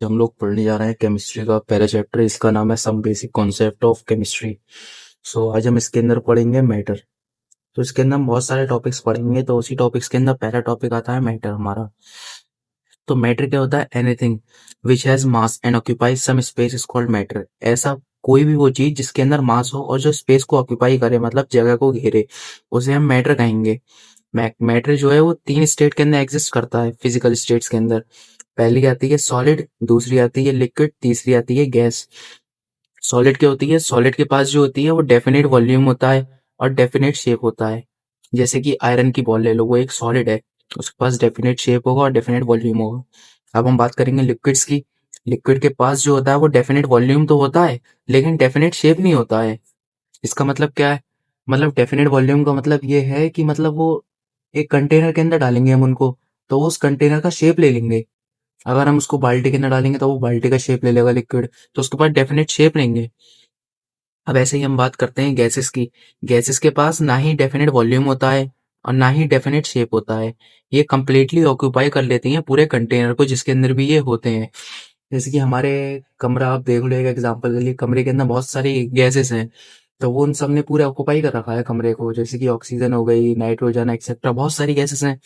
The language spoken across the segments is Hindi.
हम लोग पढ़ने जा रहे हैं केमिस्ट्री का पहला चैप्टर। इसका नाम है some basic concept of chemistry. आज हम इसके अंदर पढ़ेंगे मैटर। तो इसके अंदर हम बहुत सारे टॉपिक्स पढ़ेंगे, तो उसी टॉपिक्स के अंदर पहला टॉपिक आता है मैटर हमारा। तो मैटर क्या होता है? Anything which has mass and occupies some space is called matter. ऐसा कोई भी वो चीज जिसके अंदर मास हो और जो स्पेस को ऑक्यूपाई करे, मतलब जगह को घेरे, उसे हम मैटर कहेंगे। मैटर जो है वो तीन स्टेट के अंदर एग्जिस्ट करता है, फिजिकल स्टेट्स के अंदर। पहली आती है सॉलिड, दूसरी आती है लिक्विड, तीसरी आती है गैस। सॉलिड क्या होती है? सॉलिड के पास जो होती है वो डेफिनेट वॉल्यूम होता है और डेफिनेट शेप होता है। जैसे कि आयरन की बॉल ले लो, वो एक सॉलिड है, उसके पास डेफिनेट शेप होगा और डेफिनेट वॉल्यूम होगा। अब हम बात करेंगे लिक्विड्स की। लिक्विड के पास जो होता है वो डेफिनेट वॉल्यूम तो होता है, लेकिन डेफिनेट शेप नहीं होता है। इसका मतलब क्या है? मतलब डेफिनेट वॉल्यूम का मतलब ये है कि मतलब वो एक कंटेनर के अंदर डालेंगे हम उनको, तो वो उस कंटेनर का शेप ले लेंगे। अगर हम उसको बाल्टी के अंदर डालेंगे तो वो बाल्टी का शेप ले लेगा लिक्विड, तो उसके पास डेफिनेट शेप लेंगे। अब ऐसे ही हम बात करते हैं गैसेस की। गैसेस के पास ना ही डेफिनेट वॉल्यूम होता है और ना ही डेफिनेट शेप होता है। ये कंप्लीटली ऑक्यूपाई कर लेती हैं पूरे कंटेनर को जिसके अंदर भी ये होते हैं। जैसे कि हमारे कमरा आप देख लो, एक एग्जांपल के लिए, कमरे के अंदर बहुत सारी गैसेस हैं, तो वो उन सब ने पूरे ऑक्यूपाई कर रखा है कमरे को। जैसे कि ऑक्सीजन हो गई, नाइट्रोजन एक्सेट्रा, बहुत सारी गैसेस हैं।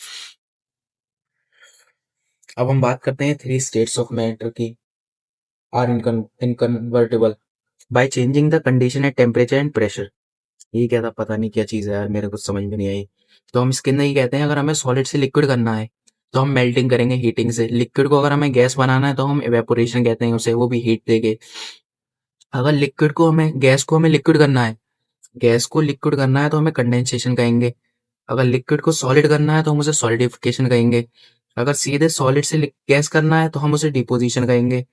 अब हम बात करते हैं थ्री स्टेट्स ऑफ मैटर की। Are inconvertible by changing the condition at temperature and pressure. ये क्या था? पता नहीं क्या चीज़ है यार, मेरे को समझ में नहीं आई। तो हम इसके अंदर ये कहते हैं, अगर हमें सॉलिड से लिक्विड करना है तो हम मेल्टिंग करेंगे हीटिंग से। लिक्विड को अगर हमें गैस बनाना है तो हम इवेपोरेशन कहते हैं उसे, वो भी हीट देके। अगर लिक्विड को हमें गैस को हमें लिक्विड करना है, गैस को लिक्विड करना है तो हमें कंडेंसेशन कहेंगे। अगर लिक्विड को सॉलिड करना है तो हम उसे सॉलिडिफिकेशन कहेंगे। अगर सीधे सॉलिड से गैस करना है तो हम उसे डिपोजिशन कहेंगे।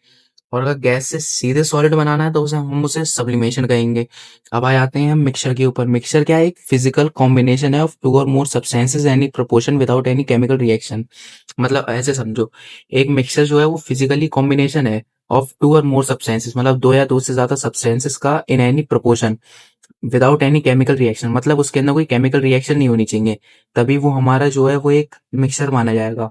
और अगर गैस से सीधे सॉलिड बनाना है तो उसे हम उसे सब्लिमेशन कहेंगे। अब आ जाते हैं हम मिक्सचर के ऊपर। मिक्सचर क्या है? एक फिजिकल कॉम्बिनेशन है of two or more substances any proportion without any chemical reaction. मतलब ऐसे समझो, एक मिक्सचर जो है वो फिजिकली कॉम्बिनेशन है of two or more substances, मतलब दो या दो से ज्यादा सब्सटेंसेस का in any proportion without any chemical reaction. मतलब उसके अंदर कोई केमिकल रिएक्शन नहीं होनी चाहिए, तभी वो हमारा जो है वो एक मिक्सचर माना जाएगा।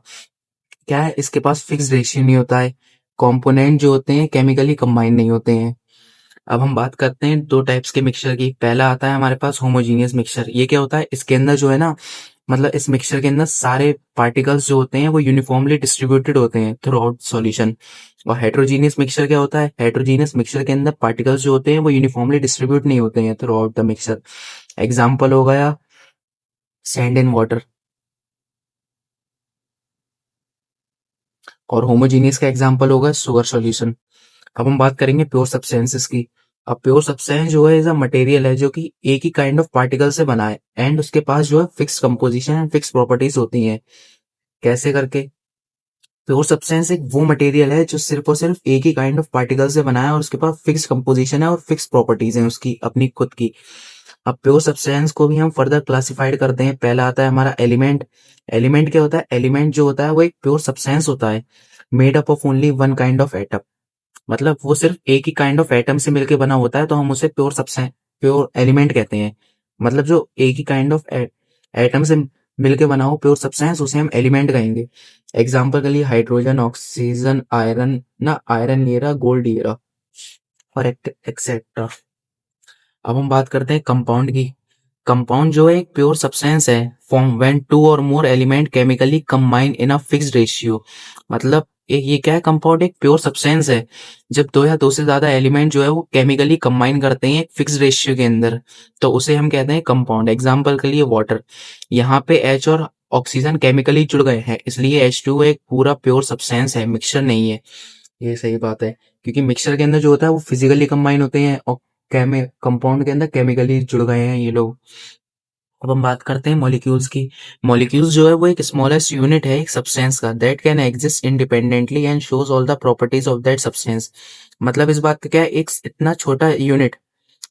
क्या है? इसके पास फिक्स रेशियो नहीं होता है, कंपोनेंट जो होते हैं केमिकली कंबाइन नहीं होते हैं। अब हम बात करते हैं दो टाइप्स के मिक्सचर की। पहला आता है हमारे पास होमोजीनियस मिक्सचर। ये क्या होता है? इसके अंदर जो है ना, मतलब इस मिक्सचर के अंदर सारे पार्टिकल्स जो होते हैं वो यूनिफॉर्मली डिस्ट्रीब्यूटेड होते हैं थ्रू आउट सॉल्यूशन। और हेट्रोजीनियस मिक्सचर क्या होता है? हेट्रोजीनियस मिक्सचर के अंदर पार्टिकल्स जो होते हैं वो यूनिफॉर्मली डिस्ट्रीब्यूट नहीं होते हैं through out the mixture. Example हो गया सैंड इन वाटर। और होमोजीनियस का एग्जाम्पल होगा शुगर सॉल्यूशन। अब हम बात करेंगे प्योर सब्सटेंसेस की। अब प्योर सब्सटेंस जो है इज अ मटेरियल है जो कि एक ही काइंड ऑफ पार्टिकल से बना है एंड उसके पास जो है fix composition and fix properties होती हैं। कैसे करके? प्योर सब्सटेंस एक वो मटेरियल है जो सिर्फ और सिर्फ एक ही काइंड ऑफ पार्टिकल से बना है और उसके पास फिक्स कंपोजिशन है और फिक्स प्रॉपर्टीज हैं उसकी अपनी खुद की। अब प्योर सब्सटेंस को भी हम फर्दर क्लासिफाइड करते हैं। पहला आता है हमारा एलिमेंट। एलिमेंट क्या होता है? एलिमेंट जो होता है वो एक प्योर सब्सटेंस होता है made up of only one kind of atom. मतलब वो सिर्फ एक ही काइंड ऑफ एटम से मिलके बना होता है, तो हम उसे प्योर सब्सटेंस, प्योर एलिमेंट कहते हैं। मतलब जो एक ही काइंड ऑफ एटम से मिलके बना हो प्योर सब्सटेंस, उसे हम एलिमेंट कहेंगे। एग्जाम्पल के लिए हाइड्रोजन, ऑक्सीजन, आयरन, ना आयरन ये रहा, गोल्ड ये रहा, और एक्सेट्रा। अब हम बात करते हैं कंपाउंड की। कंपाउंड जो है एक प्योर सब्सटेंस है form when to or more element chemically combine in a fixed ratio. मतलब एक ये क्या है? कंपाउंड एक प्योर सब्सटेंस है जब दो या दो से ज्यादा एलिमेंट जो है वो केमिकली कंबाइन करते हैं एक फिक्स रेशियो के अंदर, तो उसे हम कहते हैं कंपाउंड। एग्जाम्पल के लिए वाटर। यहाँ पे एच और ऑक्सीजन केमिकली जुड़ गए हैं, इसलिए H2 एक पूरा प्योर सब्सटेंस है, मिक्सचर नहीं है। ये सही बात है, क्योंकि मिक्सचर के अंदर जो होता है वो फिजिकली कंबाइन होते हैं और कंपाउंड के अंदर केमिकली जुड़ गए हैं ये लोग। अब हम बात करते हैं मॉलिक्यूल्स की। मॉलिक्यूल्स जो है वो एक स्मॉलेस्ट यूनिट है एक सब्सटेंस का that can exist independently and shows all the properties of that substance. मतलब इस बात का क्या है? एक इतना छोटा यूनिट,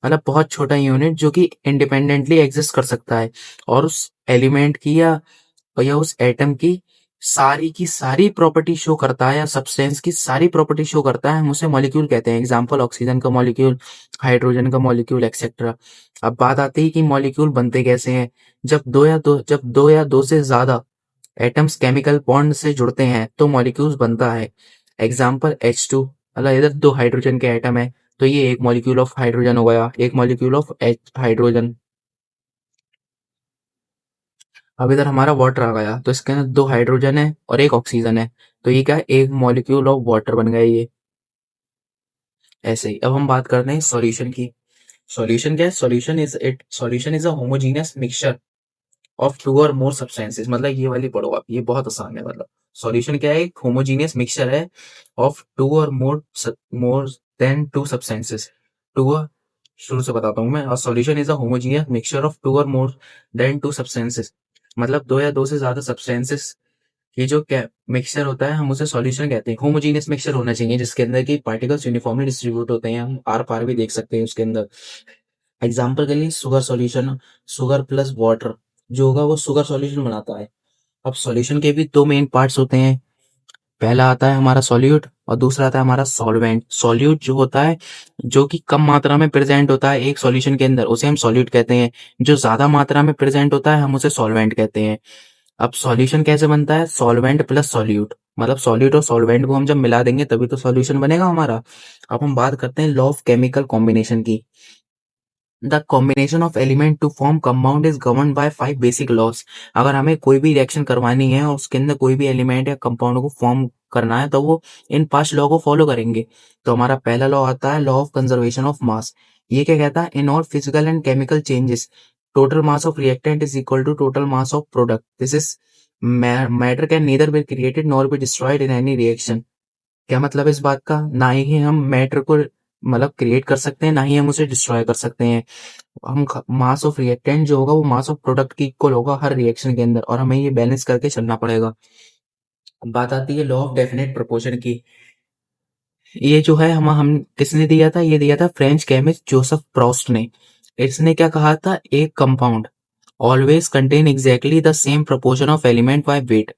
मतलब बहुत छोटा यूनिट जो कि इंडिपेंडेंटली एग्जिस्ट कर सकता है और उस एलिमेंट की या उस एटम की सारी प्रॉपर्टी शो करता है या सब्सटेंस की सारी प्रॉपर्टी शो करता है, हम उसे मॉलिक्यूल कहते हैं। एग्जांपल ऑक्सीजन का मॉलिक्यूल, हाइड्रोजन का मॉलिक्यूल एक्सेट्रा। अब बात आती है कि मॉलिक्यूल बनते कैसे हैं। जब दो या दो से ज्यादा एटम्स केमिकल बॉन्ड से जुड़ते हैं तो मॉलिक्यूल्स बनता है। एग्जाम्पल H2, मतलब इधर दो हाइड्रोजन के एटम है, तो ये एक मॉलिक्यूल ऑफ हाइड्रोजन हो गया, एक मॉलिक्यूल ऑफ H हाइड्रोजन। अब इधर हमारा वाटर आ गया, तो इसके अंदर दो हाइड्रोजन है और एक ऑक्सीजन है, तो ये क्या है, एक मॉलिक्यूल ऑफ वाटर बन गया ये। ऐसे ही अब हम बात करते हैं सॉल्यूशन की। सॉल्यूशन क्या है? Solution is a homogeneous mixture of two or more substances. मतलब ये वाली पढ़ो आप, ये बहुत आसान है। मतलब सॉल्यूशन क्या है? एक होमोजीनियस मिक्सचर है of two or more than two substances. Two, शुरू से बताता हूँ मैं। Solution is a homogeneous mixture of two or more than two substances, मतलब दो या दो से ज्यादा सब्सटेंसेस। ये जो क्या मिक्सचर होता है, हम उसे सॉल्यूशन कहते हैं। होमोजीनियस मिक्सचर होना चाहिए जिसके अंदर की पार्टिकल्स यूनिफॉर्मली डिस्ट्रीब्यूट होते हैं, हम आर पार भी देख सकते हैं उसके अंदर। एग्जाम्पल के लिए sugar solution, sugar plus water जो होगा वो शुगर सॉल्यूशन बनाता है। अब सॉल्यूशन के भी दो मेन पार्ट्स होते हैं। पहला आता है हमारा सॉल्यूट और दूसरा आता है हमारा सॉल्वेंट। सॉल्यूट जो होता है, जो कि कम मात्रा में प्रेजेंट होता है एक सॉल्यूशन के अंदर, उसे हम सॉल्यूट कहते हैं। जो ज्यादा मात्रा में प्रेजेंट होता है हम उसे सॉल्वेंट कहते हैं। अब सॉल्यूशन कैसे बनता है? सॉल्वेंट प्लस सॉल्यूट, मतलब सॉल्यूट और सॉल्वेंट को हम जब मिला देंगे तभी तो सॉल्यूशन बनेगा हमारा। अब हम बात करते हैं लॉ ऑफ केमिकल कॉम्बिनेशन की। The combination of element to form compound is govern by 5 basic laws. अगर हमें कोई भी रिएक्शन करवानी है और उसके अंदर कोई भी एलिमेंट या कंपाउंड को फॉर्म करना है तो वो इन 5 लॉ को फॉलो करेंगे। तो हमारा पहला लॉ आता है law of conservation of mass. ये क्या कहता है? In all physical and chemical changes total mass of reactant is equal to total mass of product. This is matter can neither be created nor be destroyed in any reaction. क्या मतलब है इस बात का? ना ही हम मैटर को मतलब क्रिएट कर सकते हैं, ना ही हम उसे डिस्ट्रॉय कर सकते हैं। हम मास ऑफ रिएक्टेंट जो होगा वो मास ऑफ प्रोडक्ट की इक्वल होगा हर रिएक्शन के अंदर, और हमें ये बैलेंस करके चलना पड़ेगा। अब बात आती है लॉ ऑफ डेफिनेट प्रोपोर्शन की। ये जो है हम किसने दिया था? ये दिया था फ्रेंच केमिस्ट जोसेफ प्रॉस्ट ने। इसने क्या कहा था? एक compound always contain exactly the same proportion of element by weight.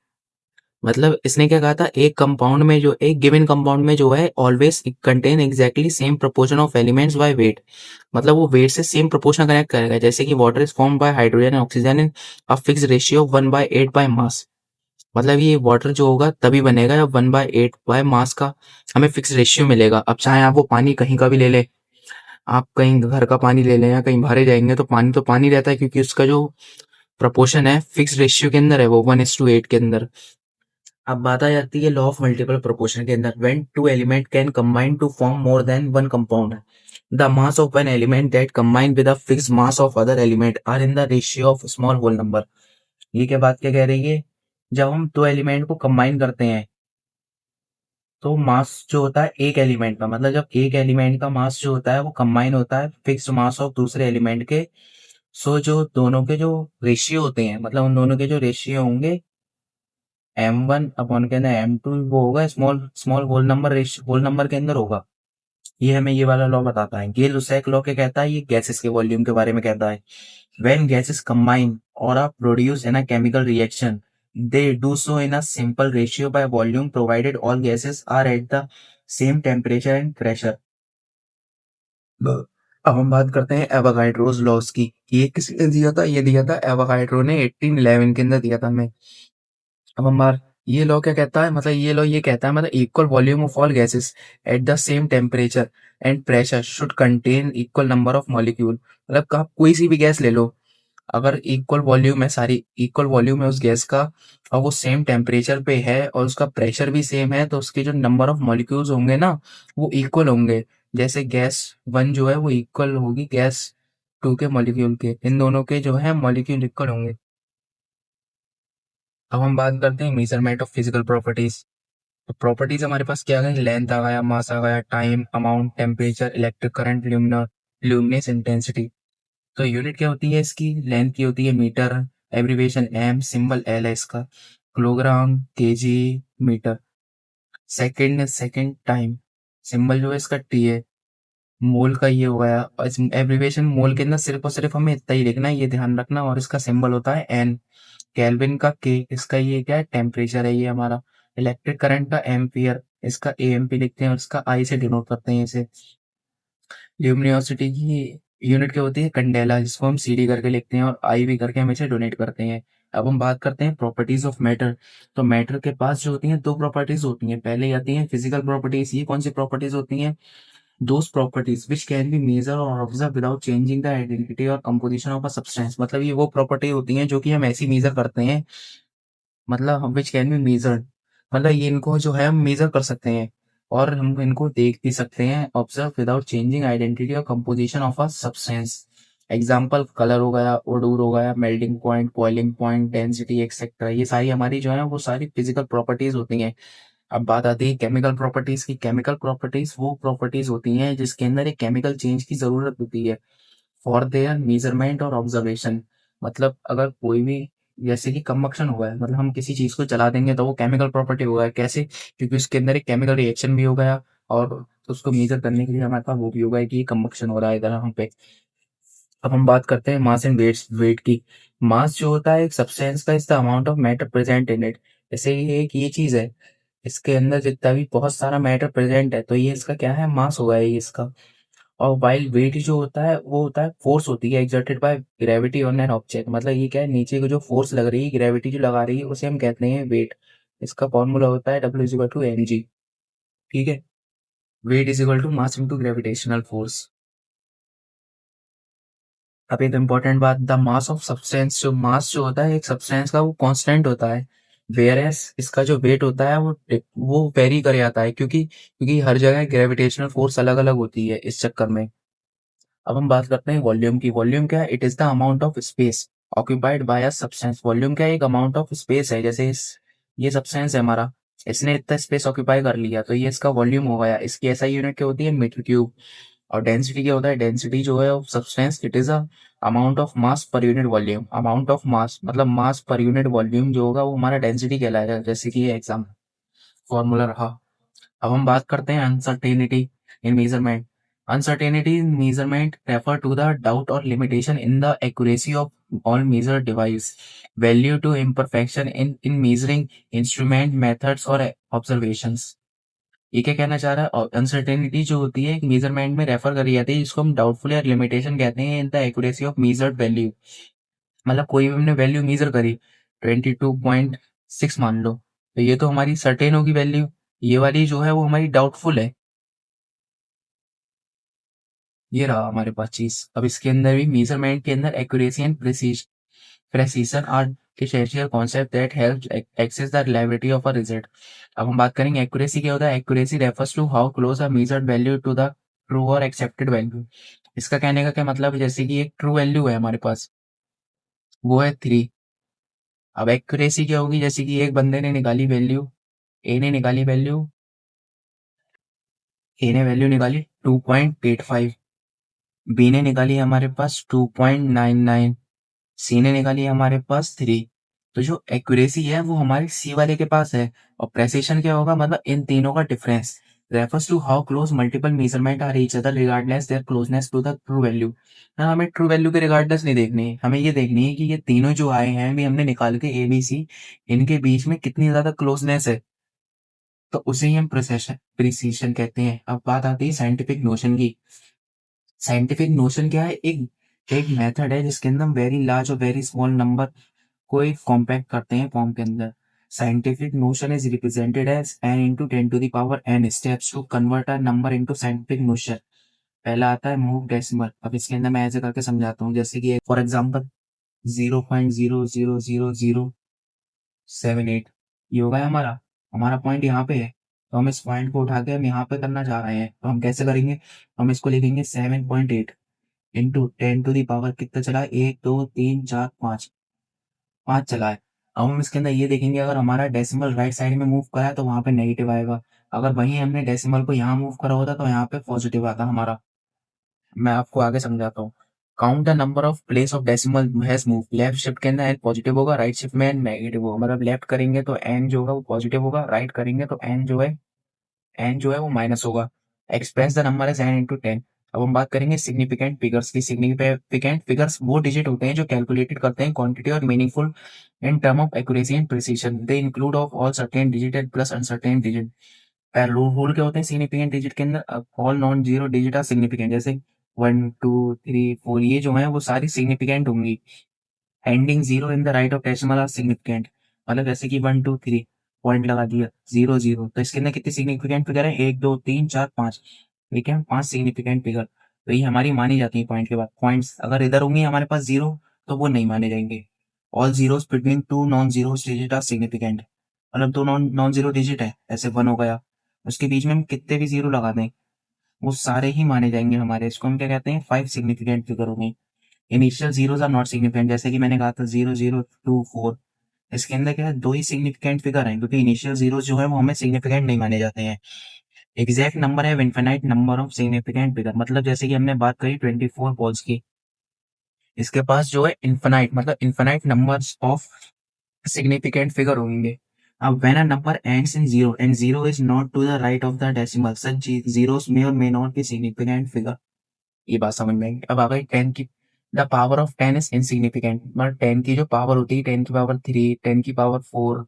मतलब इसने क्या कहा था? एक कंपाउंड में जो एक गिवन कंपाउंड में जो है always contain exactly same proportion of elements by weight. मतलब वो वेट से सेम प्रोपोर्शन कनेक्ट करेगा। जैसे कि water is form by hydrogen and oxygen in a fix ratio 1/8 by mass. मतलब ये वाटर जो होगा तभी बनेगा जब 1/8 बाय मास का हमें फिक्स रेशियो मिलेगा। अब चाहे आप वो पानी कहीं का भी ले लें, आप कहीं घर का पानी ले लें या कहीं बाहर जाएंगे तो पानी रहता है, क्योंकि उसका जो प्रोपोर्शन है फिक्स रेशियो के अंदर है, वो 1:8 के अंदर। अब बात आ जाती है लॉ ऑफ मल्टीपल प्रोपोर्शन के अंदर। When two element can combine to form more than one compound, the mass of one element that combine with the fix mass of other element are in the ratio of small whole number. ये क्या बात क्या कह रही है? जब हम दो एलिमेंट को कंबाइन करते हैं तो मास जो होता है एक एलिमेंट का, मतलब जब एक एलिमेंट का मास जो होता है वो कंबाइन होता है फिक्स मास ऑफ दूसरे एलिमेंट के। सो जो दोनों के जो रेशियो होते हैं, मतलब उन दोनों के जो रेशियो होंगे M1 अपॉन के अंदर M2, वो होगा small small whole number ratio, whole number के अंदर होगा। ये हमें ये वाला लॉ बताता है। गेल लुसैक लॉ क्या कहता है? ये गैसेस के वॉल्यूम के बारे में कहता है। When gases combine or are produce in a chemical reaction they do so in a simple ratio by volume provided all gases are at the same temperature and pressure. अब हम बात करते हैं एवोगाड्रोस लॉस की। ये किसने दिया था? ये दिया था एवोगाड्रो ने 1811 के अंदर दिया था हमें। अब हमार ये लॉ क्या कहता है? मतलब ये लॉ ये कहता है, मतलब equal volume of all gases at the same temperature and pressure should contain equal number of molecule. मतलब आप कोई सी भी गैस ले लो, अगर इक्वल वॉल्यूम है, सारी इक्वल वॉल्यूम है उस गैस का, और वो सेम टेम्परेचर पे है और उसका प्रेशर भी सेम है, तो उसके जो नंबर ऑफ मॉलिक्यूल्स होंगे ना वो इक्वल होंगे। जैसे गैस वन जो है वो इक्वल होगी गैस टू के मॉलिक्यूल के, इन दोनों के जो है मॉलिक्यूल इक्वल होंगे। अब हम बात करते हैं मेजरमेंट ऑफ फिजिकल प्रॉपर्टीज। तो प्रॉपर्टीज हमारे पास क्या आ गई? लेंथ आ गया, मास आ गया, time, amount, temperature, electric current, luminous intensity. तो यूनिट क्या होती है इसकी? लेंथ की होती है metre, abbreviation M, symbol L है इसका, kilogram, KG, metre. Second second time, symbol जो है इसका टी है। मोल का ये हो गया, और एब्रीविएशन मोल के अंदर सिर्फ और सिर्फ हमें इतना ही लिखना है, ये ध्यान रखना, और इसका सिंबल होता है एन। केल्विन का के, इसका ये क्या है? टेम्परेचर है ये हमारा। इलेक्ट्रिक करंट का एम्पियर, इसका एएमपी लिखते हैं और इसका आई से डिनोट करते हैं इसे। ल्यूमिनोसिटी की यूनिट क्या होती है? कंडेला, जिसको हम सीडी करके लिखते हैं और आई भी करके हम इसे डोनेट करते हैं। अब हम बात करते हैं प्रॉपर्टीज ऑफ मैटर। तो मैटर के पास जो होती हैं दो प्रॉपर्टीज होती हैं। पहले आती हैं फिजिकल प्रॉपर्टीज। ये कौन सी प्रॉपर्टीज होती हैं? Those properties which can be measure और observe without changing the identity और कंपोजिशन ऑफ अ सब्सटेंस। मतलब ये वो प्रॉपर्टी होती हैं जो कि हम ऐसी मेजर करते हैं, मतलब हम विच कैन बी मेजर्ड, मतलब ये इनको जो है हम मेजर कर सकते हैं और हम इनको देख भी सकते हैं, ऑब्जर्व विदाउट चेंजिंग आइडेंटिटी और composition of a substance. Example colour हो गया, ओडूर हो गया, melting point, boiling point, density etcetera. ये सारी हमारी जो है वो सारी फिजिकल प्रॉपर्टीज होती हैं। अब बात आती है केमिकल प्रॉपर्टीज की। केमिकल प्रॉपर्टीज वो प्रॉपर्टीज होती हैं जिसके अंदर एक केमिकल चेंज की जरूरत होती है फॉर देयर मेजरमेंट और ऑब्जर्वेशन। मतलब अगर कोई भी, जैसे कि कंबक्शन हुआ है, मतलब हम किसी चीज को जला देंगे तो वो केमिकल प्रॉपर्टी होगा। कैसे? क्योंकि उसके अंदर एक केमिकल रिएक्शन भी हो गया और उसको मेजर करने के लिए हमारे पास वो भी होगा कि कंबक्शन हो रहा है इधर हम पे। अब हम बात करते हैं मास एंड वेट की। मास जो होता है एक सब्सटेंस का is the amount of matter present in it. जैसे ये एक ये चीज है, इसके अंदर जितना भी बहुत सारा मैटर प्रेजेंट है तो ये इसका क्या है, मास होगा ये इसका। और वाइल वेट जो होता है वो होता है फोर्स होती है exerted by gravity on an object. मतलब ये क्या है, नीचे को जो फोर्स लग रही है, ग्रेविटी जो लगा रही है, उसे हम कहते हैं वेट। इसका फॉर्मूला होता है W is equal to M G. ठीक है, weight is equal to mass into gravitational force. अब एक इम्पोर्टेंट बात, द मास ऑफ सब्सटेंस, जो मास जो होता है एक सब्सटेंस का वो कांस्टेंट होता है। वेयर एस इसका जो वेट होता है वो वेरी कर जाता है, क्योंकि हर जगह ग्रेविटेशनल फोर्स अलग अलग होती है इस चक्कर में। अब हम बात करते हैं वॉल्यूम की। वॉल्यूम क्या है? It is the amount of space occupied by a substance. Volume क्या है? एक अमाउंट ऑफ स्पेस है। जैसे ये सब्सटेंस है हमारा, इसने इतना स्पेस ऑक्यूपाई कर लिया तो ये इसका वॉल्यूम हो गया। इसकी एसआई यूनिट क्या होती है? Metre cube. और डेंसिटी क्या होता है? डेंसिटी जो है substance, it is a amount of mass per unit volume. Amount of mass मतलब मास पर यूनिट वॉल्यूम जो होगा वो हमारा डेंसिटी कहलाएगा। जैसे कि ये एग्जाम फॉर्मूला रहा। अब हम बात करते हैं uncertainty in measurement. Uncertainty in measurement refer to the doubt और limitation in the accuracy of all measure device, value to imperfection in measuring instrument methods और ऑब्जर्वेशंस। ये क्या कहना चाह रहा है? अनसर्टेनिटी जो होती है एक मेजरमेंट में रेफर करी जाती है, जिसको हम डाउटफुल या लिमिटेशन कहते हैं इन the accuracy of measured value. मतलब कोई भी हमने वैल्यू मेजर करी, 22.6 मान लो, तो ये तो हमारी सर्टेन होगी वैल्यू। ये वाली जो है वो हमारी डाउटफुल है। ये रहा हमारे पास चीज। अब इसके अंदर भी मेजरमेंट के अंदर accuracy and precision are essential concept that help access the reliability of a result. अब हम बात करेंगे एक्यूरेसी क्या होता है। Accuracy refers to how close a measured value to the true or accepted value. इसका कहने का क्या मतलब है? जैसे कि एक ट्रू वैल्यू है हमारे पास, वो है 3। अब एक्यूरेसी क्या होगी? जैसे कि एक बंदे ने निकाली वैल्यू, ए ने निकाली वैल्यू, ए ने वैल्यू निकाली 2.85, बी ने निकाली हमारे पास 2.99, सी ने निकाली हमारे पास 3। तो जो एक्यूरेसी है वो हमारे सी वाले के पास है। और प्रेसिशन क्या होगा? मतलब इन तीनों का difference refers to how close multiple measurement are each other regardless their closeness to the true value. ना हमें ट्रू वैल्यू के रिगार्डलेस नहीं देखनी है, हमें ये देखनी है कि ये तीनों जो आए हैं भी हमने निकाल के ए बी सी, इनके बीच में कितनी ज्यादा क्लोजनेस है, तो उसे ही हम प्रिसीशन कहते हैं। अब बात आती है साइंटिफिक नोशन की। साइंटिफिक नोशन क्या है? एक एक मेथड है जिसके अंदर हम very large or very small number को एक कॉम्पैक्ट करते हैं फॉर्म के अंदर। Scientific notion is represented as n into 10 to the power n steps to convert a number into scientific notion. पहला आता है मूव डेसिमल। अब इसके अंदर मैं ऐसे करके समझाता हूँ, जैसे कि फॉर एग्जांपल 0.00007 8, ये होगा हमारा हमारा पॉइंट यहाँ पे है। तो हम इस पॉइंट को उठा के हम यहाँ पे करना चाह रहे हैं, तो हम कैसे करेंगे? हम इसको लिखेंगे 7.8 इंटू 10 to the power कितना चला है? 1 2 3 4 5, 5 चला है। अब हम इसके अंदर ये देखेंगे, अगर हमारा डेसिमल राइट साइड में मूव करा है तो वहां पे नेगेटिव आएगा। अगर वहीं हमने डेसिमल को यहाँ मूव करा होता तो यहाँ पे पॉजिटिव आता हमारा। मैं आपको आगे समझाता हूँ। Count the number of place of decimal has move. Left shift के अंदर एन पॉजिटिव होगा, राइट शिफ्ट में एन नेगेटिव होगा। मतलब लेफ्ट करेंगे तो एन जो होगा वो पॉजिटिव होगा, राइट करेंगे तो एन जो है वो माइनस होगा। Express the number as n into 10। अब हम बात करेंगे सिग्निफिकेंट फिगर्स की। सिग्निफिकेंट फिगर्स वो डिजिट होते हैं जो कैलकुलेटेड करते हैं क्वांटिटी और meaningful in term of accuracy and precision. They include of all certain digit and plus uncertain digit. Rule क्या होते हैं सिग्निफिकेंट डिजिट के अंदर? All non zero digit are significant. जैसे 1 2 3 4 ये जो है वो सारी सिग्निफिकेंट होंगी। Ending zero in the right of decimal are significant. मतलब जैसे कि 1 2 3 पॉइंट लगा दिया, 0 0, तो इसके अंदर कितने सिग्निफिकेंट फिगर है? 1 2 3 4 5। ठीक है, 5 सिग्निफिकेंट फिगर, तो ये हमारी मानी जाती है पॉइंट के बाद। पॉइंट्स अगर इधर होंगे हमारे पास जीरो, तो वो नहीं माने जाएंगे। All zeros between two non zero digit are significant. मतलब दो नॉन नॉन जीरो डिजिट है, ऐसे 1 हो गया, उसके बीच में हम कितने भी जीरो लगा दें वो सारे ही माने जाएंगे हमारे। इसको हम क्या कहते हैं? 5 सिग्निफिकेंट फिगर हो गई। Initial zeros are not significant, जैसे कि मैंने कहा था 0 0 2 4। इसके अंदर क्या है? दो ही सिग्निफिकेंट फिगर हैं, क्योंकि इनिशियल जीरोस जो है वो हमें सिग्निफिकेंट नहीं माने जाते हैं। एग्जैक्ट नंबर है infinite number of significant figure. मतलब जैसे कि हमने बात करी 24 बॉल्स की, इसके पास जो है इनफिनाइट, मतलब infinite numbers of significant figure होंगे। अब when a number ends in zero and zero is not to the right of the decimal, such zeros may और may not be significant figure. ये बात समझ में आएगी। अब आ गई 10 की। The power of 10 is insignificant. मतलब 10 की जो पावर होती है, 10 की पावर 3, 10 की पावर 4,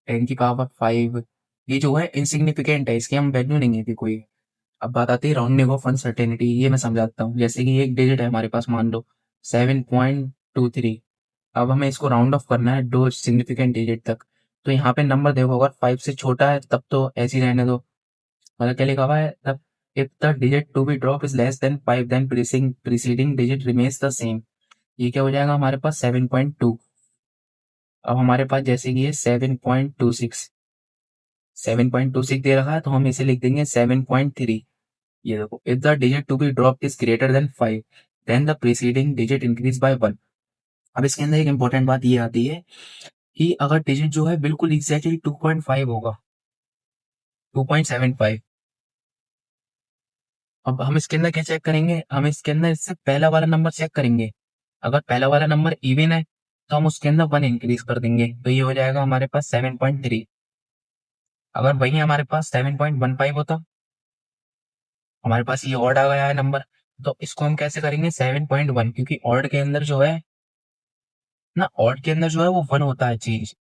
10 की पावर 5, ये जो है इनसिग्निफिकेंट है, इसकी हम वैल्यू नहीं है कि कोई। अब बात आती है राउंडिंग ऑफ अनसर्टेनिटी, ये मैं समझाता हूँ। जैसे कि एक डिजिट है हमारे पास, मान लो 7.23। अब हमें इसको राउंड ऑफ करना है दो सिग्निफिकेंट डिजिट तक। तो यहाँ पे नंबर देखो, अगर 5 से छोटा है तब तो ऐसे ही रहने दो। मतलब क्या लिखा हुआ है तब? If the digit to be drop is less than 5 then preceding digit remains the same. ये क्या हो जाएगा हमारे पास? 7.2। अब हमारे पास जैसे कि ये 7.26, 7.26 दे रखा है, तो हम इसे लिख देंगे 7.3। ये देखो, if the digit to be drop is greater than 5 then the preceding digit increase by 1। अब इसके अंदर एक इंपॉर्टेंट बात ये आती है कि अगर डिजिट जो है बिल्कुल एग्जैक्टली 2.5 होगा, 2.75, अब हम इसके अंदर क्या चेक करेंगे? हम इसके अंदर इससे पहला वाला नंबर चेक करेंगे। अगर पहला वाला नंबर इवन है तो हम उसके अंदर 1 इंक्रीज कर देंगे, तो ये हो जाएगा हमारे पास 7.3। अगर वही हमारे पास 7.15 होता, हमारे पास ये ऑड आ गया है नंबर, तो इसको हम कैसे करेंगे? 7.1, क्योंकि ऑड के अंदर जो है ना, ऑड के अंदर जो है वो 1 होता है चेंज।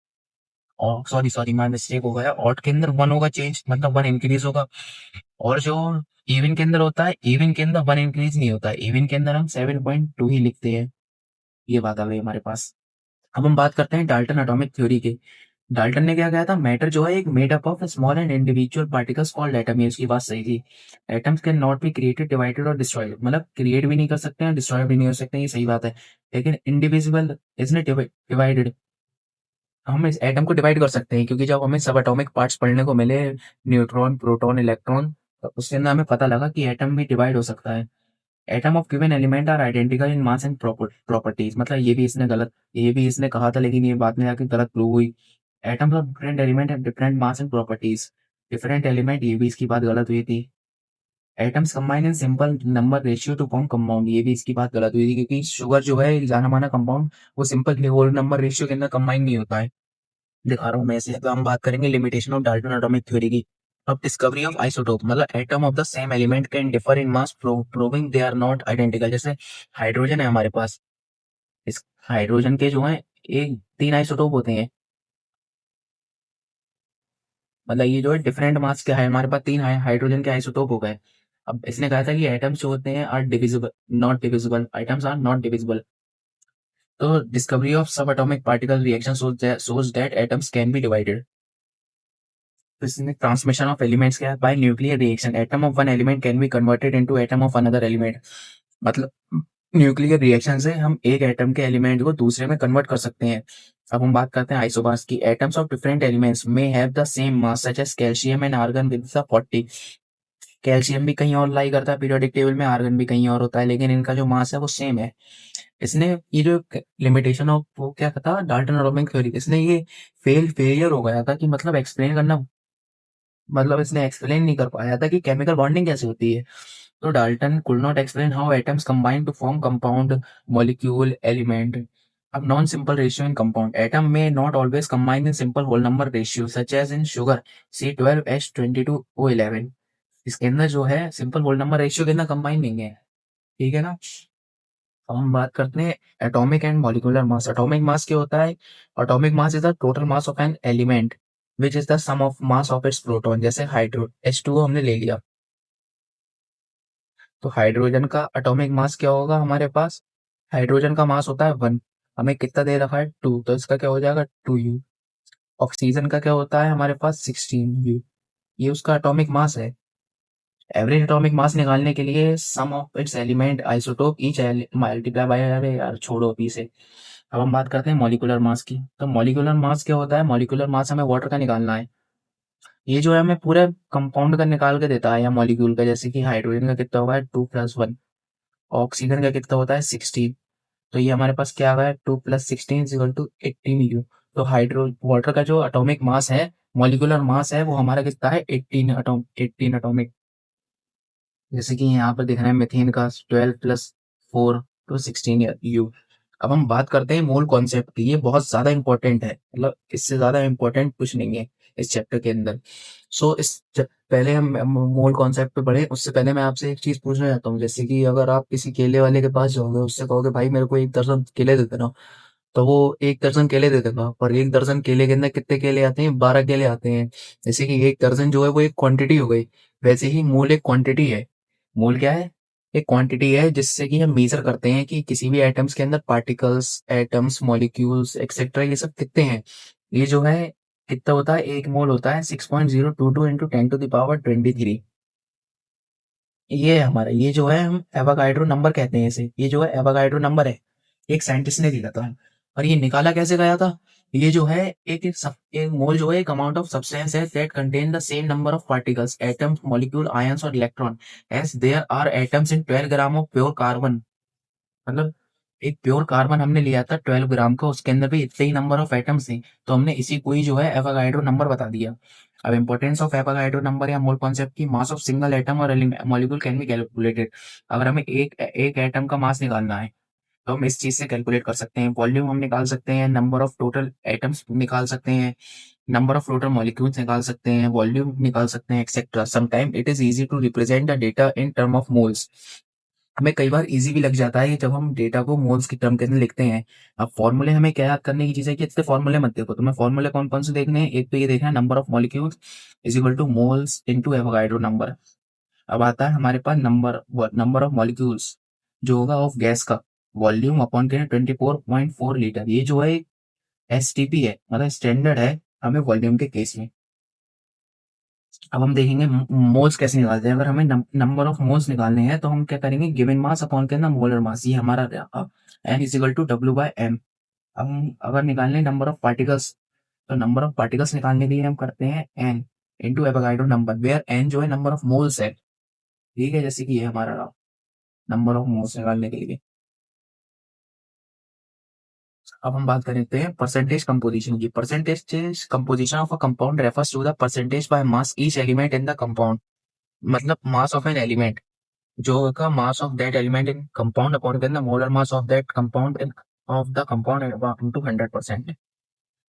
और सॉरी सॉरी, मैं मिस्टेक हो गया, ऑड के अंदर 1 होगा चेंज, मतलब 1 इंक्रीज होगा। और जो इवन के अंदर होता है, इवन के अंदर 1 इंक्रीज नहीं होता है, इवन के अंदर हम 7.2 ही लिखते हैं। ये बात आ गई हमारे पास। अब हम बात करते हैं डाल्टन एटॉमिक थ्योरी की। डाल्टन ने क्या कहा था? मैटर जो है एक made up of small and individual particles called atom. ये उसकी बात सही थी। Atoms can not be created, divided और डिस्ट्रॉयड। मतलब क्रिएट भी नहीं कर सकते हैं, डिस्ट्रॉय भी नहीं हो सकते हैं, ये सही बात है। लेकिन इंडिविजिबल इसने डिवाइडेड, हम इस एटम को डिवाइड कर सकते हैं, क्योंकि जब हमें सब एटॉमिक पार्ट्स पढ़ने को मिले, न्यूट्रॉन प्रोटॉन इलेक्ट्रॉन, तो उसके अंदर हमें पता लगा कि एटम भी डिवाइड हो सकता है। Atom of given element are identical in mass and properties. मतलब ये भी इसने कहा था, लेकिन ये बाद में जाके गलत प्रूव हुई। Atoms of different element have different mass and properties. Different element, ये भी इसकी बात गलत हुई थी। Atoms combine in simple number ratio two form compound. ये भी इसकी बात गलत हुई थी, क्योंकि शुगर जो है एक जाना माना कंपाउंड, वो सिंपल होल नंबर रेशियो के अंदर कंबाइन नहीं होता है। दिखा रहा हूँ मैं इसे। तो हम बात करेंगे limitation of Dalton atomic theory की। अब डिस्कवरी ऑफ आइसोटोप, मतलब atom of the same element can differ in mass, proving they are not identical. जैसे हाइड्रोजन है हमारे पास, इस हाइड्रोजन के जो है एक 3 आइसोटोप होते हैं। मतलब ये जो है डिफरेंट मास के है, हमारे पास 3 हाइड्रोजन के आइसोटोप हो गए। अब इसने कहा था कि एटम्स जो होते हैं are divisible, not divisible, items are not divisible. तो discovery of sub atomic particle reaction shows that atoms can be divided। तो इसमें ट्रांसमिशन ऑफ एलिमेंट्स क्या है? Bye nuclear reaction, atom of one element can be converted into atom of another element. मतलब न्यूक्लियर रिएक्शन से हम एक एटम के एलिमेंट को दूसरे में कन्वर्ट कर सकते हैं। अब हम बात करते हैं आइसोमास की। Atoms of different elements may have the same mass, such as calcium and argon with the 40। Calcium भी कहीं और लाई करता है पीरियोडिक टेबल में, आर्गन भी कहीं और होता है, लेकिन इनका जो मास है वो सेम है। इसने ये जो लिमिटेशन ऑफ वो क्या था डाल्टन एटॉमिक थ्योरी, इसने ये फेलियर हो गया था कि मतलब एक्सप्लेन करना, मतलब इसने एक्सप्लेन नहीं कर पाया था कि केमिकल बॉन्डिंग कैसे होती है। तो Dalton could not explain how atoms combine to form compound molecule element. अब non simple ratio in compound, atom may not always combine in simple whole number ratio, such as in sugar C12H22O11। इसके अंदर जो है सिंपल होल नंबर रेशियो के अंदर कंबाइन नहीं है। ठीक है ना? अब हम बात करते हैं atomic and molecular mass. Atomic mass क्या होता है? Atomic mass is the total mass of an element which is the sum of mass of its proton. जैसे हाइड्रो H2O हमने ले लिया, तो हाइड्रोजन का एटॉमिक मास क्या होगा हमारे पास? हाइड्रोजन का मास होता है 1, हमें कितना दे रखा है 2, तो इसका क्या हो जाएगा 2U। ऑक्सीजन का क्या होता है हमारे पास 16U। ये उसका एटॉमिक मास है। एवरेज एटॉमिक मास निकालने के लिए sum of its element isotope each multiply by, अरे यार छोड़ो अभी से। अब हम बात करते हैं मॉलिक्यूलर मास की। तो मॉलिक्यूलर मास क्या होता है? मॉलिक्यूलर मास हमें वाटर का निकालना है। ये जो है हमें पूरे कंपाउंड का निकाल के देता है, या मॉलिक्यूल का। जैसे कि हाइड्रोजन का कितना होगा 2+1, ऑक्सीजन का कितना होता है 16। तो ये हमारे पास क्या आ गया 2+16 = 18U। तो हाइड्रो वाटर का जो एटॉमिक मास है, मॉलिक्यूलर मास है, वो हमारा कितना है 18 एटॉमिक। जैसे कि यहाँ पर दिख रहा है मीथेन का 12+4 तो 16U। अब हम बात करते हैं मोल कॉन्सेप्ट की। ये बहुत ज्यादा इंपॉर्टेंट है, मतलब इससे ज्यादा इंपॉर्टेंट कुछ नहीं है इस चैप्टर के अंदर। सो पहले हम मोल कॉन्सेप्ट पे बढ़े, उससे पहले मैं आपसे एक चीज पूछना चाहता हूँ। जैसे कि अगर आप किसी केले वाले के पास जाओगे, उससे कहोगे भाई मेरे को 1 दर्जन केले दे देना, तो वो 1 दर्जन केले दे देगा। पर 1 दर्जन केले के अंदर कितने केले आते हैं? 12 केले आते हैं। जैसे कि 1 दर्जन जो है वो एक क्वांटिटी हो गई, वैसे ही मोल एक क्वांटिटी है। मोल क्या है? एक क्वांटिटी है जिससे कि हम मेजर करते हैं कि किसी भी एटम्स के अंदर पार्टिकल्स, एटम्स, मॉलिक्यूल्स एक्सेट्रा ये सब कितने हैं। ये जो है कितना होता है? 1 मोल होता है 6.022 इंटू 10⁻23। ये है हमारा, ये जो है हम एवोगाड्रो नंबर कहते हैं इसे। ये जो है एवोगाड्रो नंबर है, एक साइंटिस्ट ने दिया था। और ये निकाला कैसे गया था? ये जो है एक मोल जो है एक अमाउंट ऑफ सब्सटेंस है that contain the same number of particles, atoms, molecule, ions और electron as there are atoms in 12 gram of pure carbon. मतलब एक प्योर कार्बन हमने लिया था 12 ग्राम का, उसके अंदर भी इतने ही नंबर ऑफ एटम्स थे, तो हमने इसी को ही जो है एवोगाड्रो नंबर बता दिया। अब इंपॉर्टेंस ऑफ एवोगाड्रो नंबर या मोल कॉन्सेप्ट की। मास ऑफ सिंगल एटम और मॉलिक्यूल कैन बी कैलकुलेटेड। अगर हमें एक एक एटम का मास निकालना है तो हम इस चीज से कैलकुलेट कर सकते हैं। वॉल्यूम हम निकाल सकते हैं, नंबर ऑफ टोटल एटम्स निकाल सकते हैं, नंबर ऑफ टोटल मॉलिक्यूल्स निकाल सकते हैं, वॉल्यूम निकाल सकते हैं, etcetera. Sometime it is easy to represent the data in term of moles. हमें कई बार इजी भी लग जाता है जब हम डेटा को मोल्स की टर्म के अंदर लिखते हैं। अब फॉर्मूले हमें क्या याद करने की चीज है कि इतने फॉर्मूले मत देखो, तुम्हें फॉर्मूले कौन कौन से देखने हैं। एक तो ये देखना है number of molecules is equal two moles into Avogadro number. अब आता है हमारे पास नंबर ऑफ मॉलिक्यूल्स जो होगा ऑफ गैस का, वॉल्यूम अपॉन के 24.4 लीटर। ये जो है एसटीपी है, मतलब स्टैंडर्ड है हमें वॉल्यूम के केस में। अब हम देखेंगे मोल्स कैसे निकालते हैं। अगर हमें नंबर ऑफ मोल्स निकालने हैं तो हम क्या करेंगे, गिवन मास अपॉन के अंदर मोलर मास, ये हमारा N is equal to W/m। अब हम अगर निकालने नंबर ऑफ पार्टिकल्स, तो नंबर ऑफ पार्टिकल्स निकालने के लिए हम करते हैं N into Avogadro number, where N जो है नंबर ऑफ मोल्स है। ठीक है, जैसे कि ये हमारा नंबर ऑफ मोल्स निकालने के लिए। अब हम बात करते हैं परसेंटेज कंपोजिशन की। Percentage composition of a compound refers to the percentage by mass each element in the compound. मतलब मास ऑफ एन एलिमेंट जो होगा mass of that element in compound upon के अंदर molar mass of that compound in of the compound into 100%।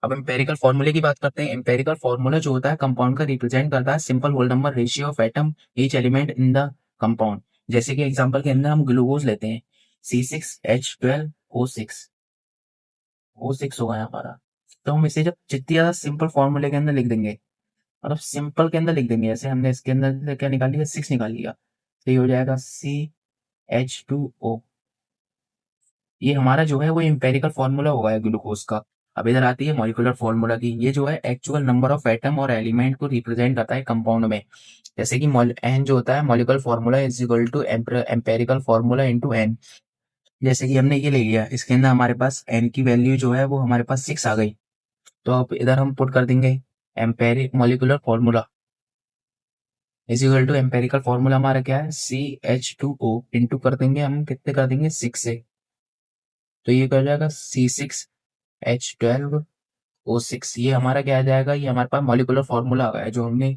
अब एम्पेरिकल फॉर्मूले की बात करते हैं। एम्पेरिकल फॉर्मूला जो होता है कंपाउंड का रिप्रेजेंट करता है simple whole number ratio of atom each element in the compound. जैसे कि एग्जांपल के अंदर हम ग्लूकोज लेते हैं, C6H12O6, O6 होगा हमारा। तो हम इसे जब जितनी ज्यादा सिंपल फॉर्मूले के अंदर लिख देंगे, मतलब सिंपल के अंदर लिख देंगे, जैसे हमने इसके अंदर क्या निकाल लिया 6 निकाल लिया, तो ये हो जाएगा CH2O। ये हमारा जो है वो एम्पेरिकल फॉर्मूला होगा है ग्लूकोज का। अब इधर आती है मॉलिक्यूलर फॉर्मूला की। ये जो है एक्चुअल नंबर ऑफ एटम और एलिमेंट को रिप्रेजेंट करता है कंपाउंड में। जैसे कि एन जो होता है molecular formula is equal to empirical formula into N. जैसे कि हमने ये ले लिया, इसके अंदर हमारे पास एन की वैल्यू जो है वो हमारे पास 6 आ गई, तो अब इधर हम पुट कर देंगे empiric molecular formula is equal to empirical formula हमारा क्या है CH2O इंटू कर देंगे हम कितने कर देंगे 6 से, तो ये कर जाएगा C6H12O6। ये हमारा क्या आ जाएगा, ये हमारे पास मॉलिक्यूलर फॉर्मूला आ गया है जो हमने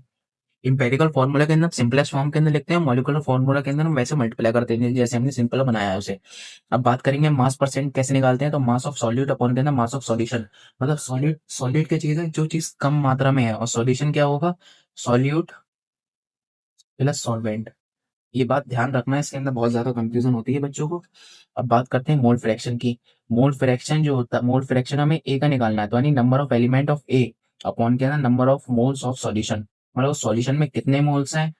इंपेरिकल फॉर्मूला के अंदर सिंपलेस्ट फॉर्म के अंदर लिखते हैं, मॉलिक्यूलर फॉर्मूला के अंदर हम वैसे मल्टीप्लाई करते हैं जैसे हमने सिंपल बनाया है उसे। अब बात करेंगे मास परसेंट कैसे निकालते हैं। तो मास ऑफ सॉल्यूट अपॉन के अंदर मास ऑफ सॉल्यूशन। मतलब सॉल्यूट सॉल्यूट क्या चीज है, जो चीज कम मात्रा में है, और सॉल्यूशन क्या होगा, सॉल्यूट प्लस सॉल्वेंट। ये बात ध्यान रखना है, इसके अंदर बहुत ज्यादा कंफ्यूजन होती है बच्चों को। अब बात करते हैं मोल फ्रैक्शन की। मोल फ्रैक्शन जो होता है, मोल फ्रैक्शन हमें ए का निकालना है, तो यानी number of element of A upon के ना number of moles of solution. मतलब सॉल्यूशन में कितने मोल्स हैं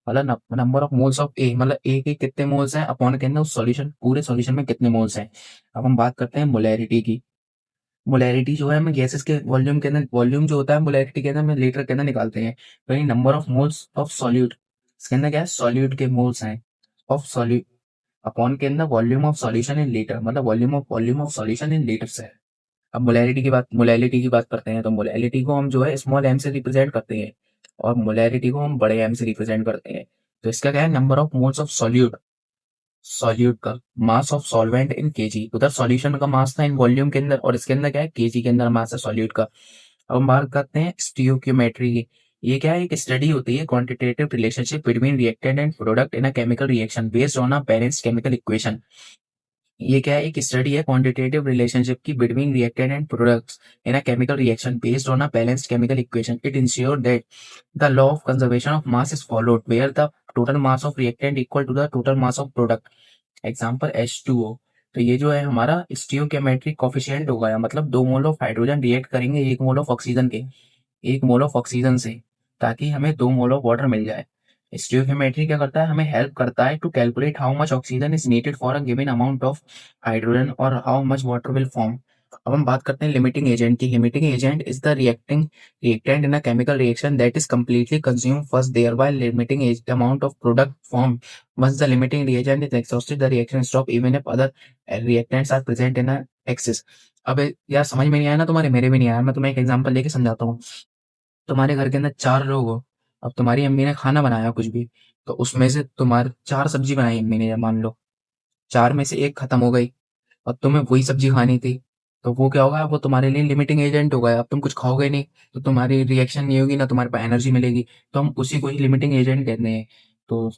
मतलब नंबर ऑफ मोल्स ऑफ ए, मतलब ए के कितने मोल्स हैं अपॉन के अंदर उस सॉल्यूशन, पूरे सॉल्यूशन में कितने मोल्स हैं। अब हम बात करते हैं मोलैरिटी की। मोलैरिटी जो है हमें गैसेस के वॉल्यूम के अंदर, वॉल्यूम जो होता है मोलैरिटी के अंदर हम लीटर के अंदर निकालते हैं। वही number of moles of solute, इसके अंदर क्या है, सॉल्यूट के मोल्स हैं ऑफ सॉल्यूट अपॉन के अंदर volume of solution in litre, मतलब volume of solution in litres है। अब मोलैरिटी की बात करते हैं, तो मोलैरिटी को हम जो है स्मॉल एम से रिप्रेजेंट करते हैं और मोलैरिटी को हम बड़े एम से रिप्रेजेंट करते हैं। तो इसका क्या है, number of moles of solute, solute का mass of solvent in KG, उधर सॉल्यूशन का मास था इन वॉल्यूम के अंदर और इसके अंदर क्या है, केजी के अंदर मास है सॉल्यूट का। अब हम बात करते हैं स्टियोक्योमेट्री की। ये क्या है, एक स्टडी होती है quantitative relationship between reactant and product in a chemical reaction based on a balanced chemical equation. ये क्या है, एक स्टडी है क्वांटिटेटिव रिलेशनशिप की between reactant and products in a chemical reaction based on a balanced chemical equation. It ensure that the law of conservation of mass is followed where the total mass of reactant equal to the total mass of product. Example H2O। तो ये जो है हमारा स्टियोकेमेट्रिक कोफिशिएंट हो गया, मतलब 2 मोल ऑफ हाइड्रोजन रिएक्ट करेंगे 1 मोल ऑफ ऑक्सीजन के, 1 मोल ऑफ ऑक्सीजन से, ताकि हमें 2 मोल ऑफ वाटर मिल जाए। स्टियोकेमेट्री क्या करता है, हमें हेल्प करता है to calculate how much oxygen is needed for a given amount of hydrogen और how much water will form. अब हम बात करते हैं लिमिटिंग एजेंट की। Limiting agent is the reactant in a chemical reaction that is completely consumed first, thereby limiting amount of product formed. Once the limiting reagent is exhausted, the reaction stop even if other reactants are present in a excess. अब यार समझ में नहीं आया ना तुम्हारे, मेरे भी नहीं आया, मैं तुम्हें एक एग्जांपल लेके समझाता हूँ। तुम्हारे घर के अंदर 4 लोग हो, अब तुम्हारी अम्मी ने खाना बनाया कुछ भी, तो उसमें से तुम्हारे 4 सब्जी बनाई अम्मी ने, मान लो 4 में से 1 खत्म हो गई और तुम्हें वही सब्जी खानी थी, तो वो क्या होगा, वो तुम्हारे लिए लिमिटिंग एजेंट होगा। अब तुम कुछ खाओगे नहीं तो तुम्हारी रिएक्शन नहीं होगी, ना तुम्हारे पास एनर्जी मिलेगी, तो हम उसी को ही लिमिटिंग एजेंट कहते हैं। तो